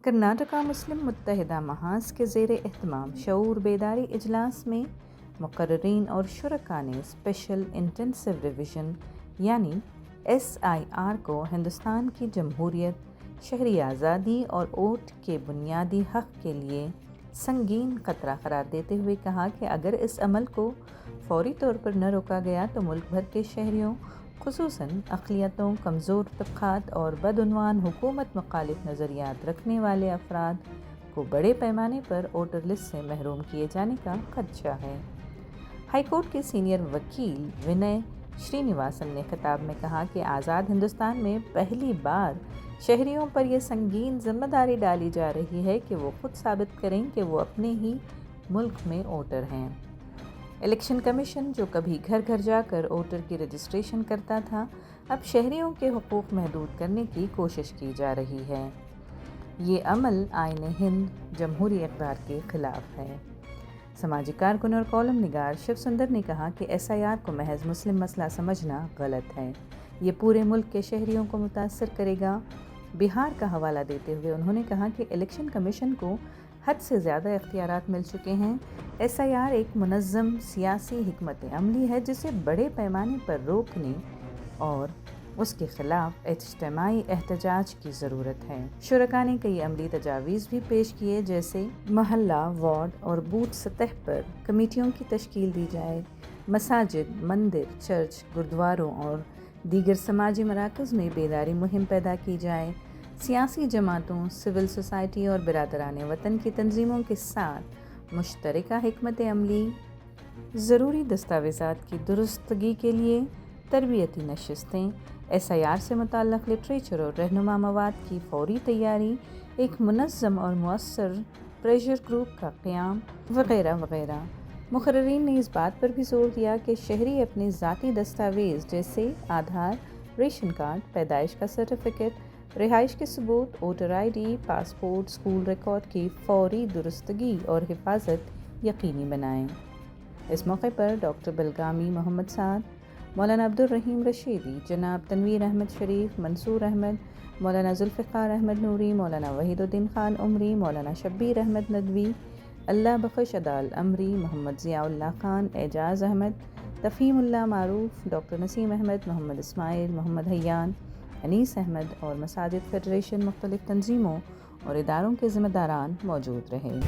کرناٹکا مسلم متحدہ محاذ کے زیر اہتمام شعور بیداری اجلاس میں مقررین اور شرکاء نے اسپیشل انٹینسو ریویژن یعنی SIR کو ہندوستان کی جمہوریت، شہری آزادی اور ووٹ کے بنیادی حق کے لیے سنگین خطرہ قرار دیتے ہوئے کہا کہ اگر اس عمل کو فوری طور پر نہ روکا گیا تو ملک بھر کے شہریوں، خصوصاً اقلیتوں، کمزور طبقات اور بدعنوان حکومت مخالف نظریات رکھنے والے افراد کو بڑے پیمانے پر ووٹر لسٹ سے محروم کیے جانے کا خدشہ ہے۔ ہائی کورٹ کے سینئر وکیل ونئے شرینیواسن نے خطاب میں کہا کہ آزاد ہندوستان میں پہلی بار شہریوں پر یہ سنگین ذمہ داری ڈالی جا رہی ہے کہ وہ خود ثابت کریں کہ وہ اپنے ہی ملک میں ووٹر ہیں۔ الیکشن کمیشن جو کبھی گھر گھر جا کر ووٹر کی رجسٹریشن کرتا تھا، اب شہریوں کے حقوق محدود کرنے کی کوشش کی جا رہی ہے۔ یہ عمل آئین ہند جمہوری اقدار کے خلاف ہے۔ سماجی کارکن اور کالم نگار شیو سندر نے کہا کہ SIR کو محض مسلم مسئلہ سمجھنا غلط ہے، یہ پورے ملک کے شہریوں کو متاثر کرے گا۔ بہار کا حوالہ دیتے ہوئے انہوں نے کہا کہ الیکشن کمیشن کو حد سے زیادہ اختیارات مل چکے ہیں۔ SIR ایک منظم سیاسی حکمت عملی ہے جسے بڑے پیمانے پر روکنے اور اس کے خلاف اجتماعی احتجاج کی ضرورت ہے۔ شرکاء نے کئی عملی تجاویز بھی پیش کیے، جیسے محلہ، وارڈ اور بوتھ سطح پر کمیٹیوں کی تشکیل دی جائے، مساجد، مندر، چرچ، گرودواروں اور دیگر سماجی مراکز میں بیداری مہم پیدا کی جائے، سیاسی جماعتوں، سول سوسائٹی اور برادران وطن کی تنظیموں کے ساتھ مشترکہ حکمت عملی، ضروری دستاویزات کی درستگی کے لیے تربیتی نشستیں، SIR سے متعلق لٹریچر اور رہنما مواد کی فوری تیاری، ایک منظم اور مؤثر پریشر گروپ کا قیام وغیرہ وغیرہ۔ مقررین نے اس بات پر بھی زور دیا کہ شہری اپنے ذاتی دستاویز جیسے آدھار، ریشن کارڈ، پیدائش کا سرٹیفکیٹ، رہائش کے ثبوت، voter ID، passport, school record کی فوری درستگی اور حفاظت یقینی بنائیں۔ اس موقع پر ڈاکٹر بلگامی محمد سعد، مولانا عبدالرحیم رشیدی، جناب تنویر احمد شریف، منصور احمد، مولانا ذوالفقار احمد نوری، مولانا وحید الدین خان عمری، مولانا شبیر احمد ندوی، اللہ بخش عدال امری، محمد ضیاء اللہ خان، اعجاز احمد، تفہیم اللہ معروف، ڈاکٹر نسیم احمد، محمد اسماعیل، محمد حیان، انیس احمد اور مساجد فیڈریشن مختلف تنظیموں اور اداروں کے ذمہ داران موجود رہے۔